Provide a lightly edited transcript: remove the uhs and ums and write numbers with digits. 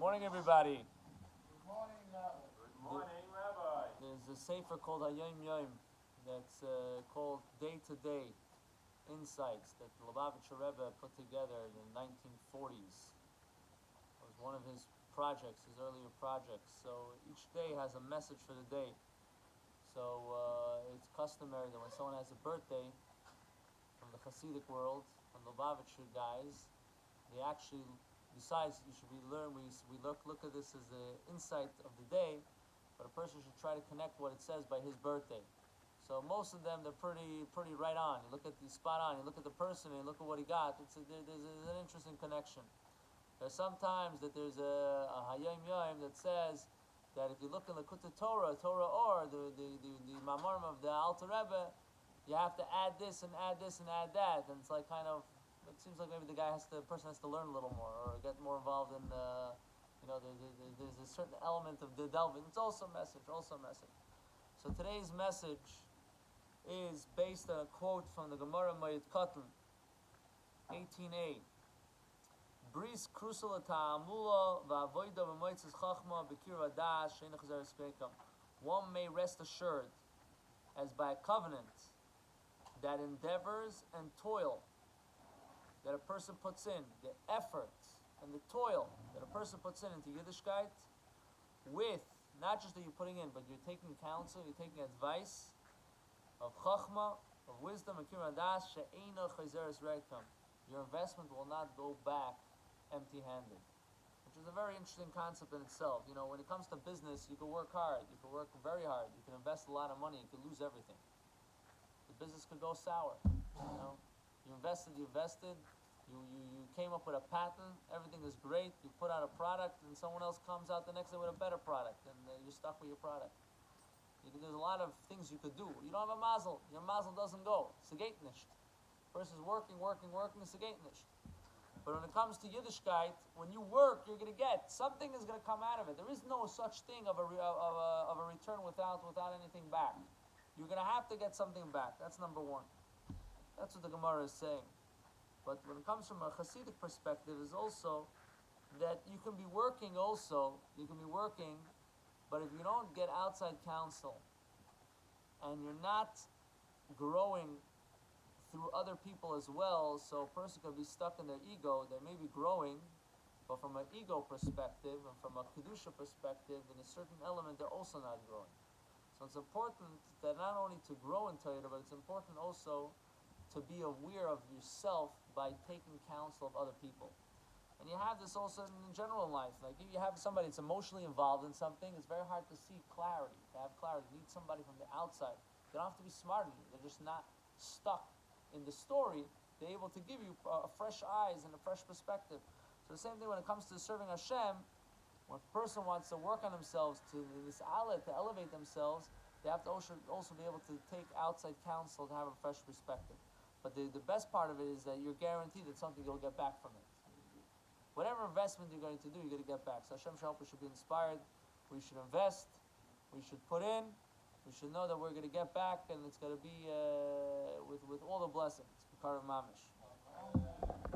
morning, everybody. Good morning, Rabbi. Good morning, Rabbi. There's a sefer called Hayom Yom that's called Day to Day Insights that the Lubavitcher Rebbe put together in the 1940s. It was one of his projects, his earlier projects. So each day has a message for the day. So it's customary that when someone has a birthday from the Hasidic world, from the Lubavitcher guys, they actually, besides we look at this as the insight of the day, but a person should try to connect what it says by his birthday. So most of them, they're pretty right on. You look at the spot on, you look at the person, and you look at what he got. There's an interesting connection. There's sometimes that there's a Hayom Yom that says that if you look in the Kutei Torah or the Mamarim of the Alter Rebbe, you have to add this and add this and add that, and it's like kind of, it seems like maybe the person has to learn a little more or get more involved in, there's a certain element of the delving. It's also a message. So today's message is based on a quote from the Gemara Mayit Katan, 18a. Bris krusel ta'amula va'avoida v'moitzes chachma b'kir v'dash she'en chazer speikam. One may rest assured, as by a covenant, that endeavors and toil that a person puts in, the effort and the toil that a person puts in into Yiddishkeit, with not just that you're putting in, but you're taking counsel, you're taking advice of chachma, of wisdom, and kira das she'ena chayzeres reikam. Your investment will not go back empty-handed, which is a very interesting concept in itself. You know, when it comes to business, you can work hard, you can work very hard, you can invest a lot of money, you can lose everything. The business could go sour. You invested, you came up with a patent, everything is great, you put out a product, and someone else comes out the next day with a better product, and you're stuck with your product. There's a lot of things you could do. You don't have a mazel, your mazel doesn't go. It's a gate nisht. Person's working, it's a gate nisht. But when it comes to Yiddishkeit, when you work, you're going to get, something is going to come out of it. There is no such thing of a return without anything back. You're going to have to get something back. That's number one. That's what the Gemara is saying. But when it comes from a Hasidic perspective, is also that you can be working, but if you don't get outside counsel and you're not growing through other people as well, so a person could be stuck in their ego. They may be growing, but from an ego perspective and from a Kedusha perspective, in a certain element, they're also not growing. So it's important that not only to grow in Torah, but it's important also to be aware of yourself by taking counsel of other people. And you have this also in general life. Like if you have somebody that's emotionally involved in something, it's very hard to see clarity. To have clarity, you need somebody from the outside. They don't have to be smarter than you. They're just not stuck in the story. They're able to give you fresh eyes and a fresh perspective. So the same thing when it comes to serving Hashem, when a person wants to work on themselves, to elevate themselves, they have to also be able to take outside counsel to have a fresh perspective. But the best part of it is that you're guaranteed that something you'll get back from it. Whatever investment you're going to do, you're going to get back. So Hashem should help us, should be inspired. We should invest. We should put in. We should know that we're going to get back, and it's going to be with all the blessings. Karam Mamish.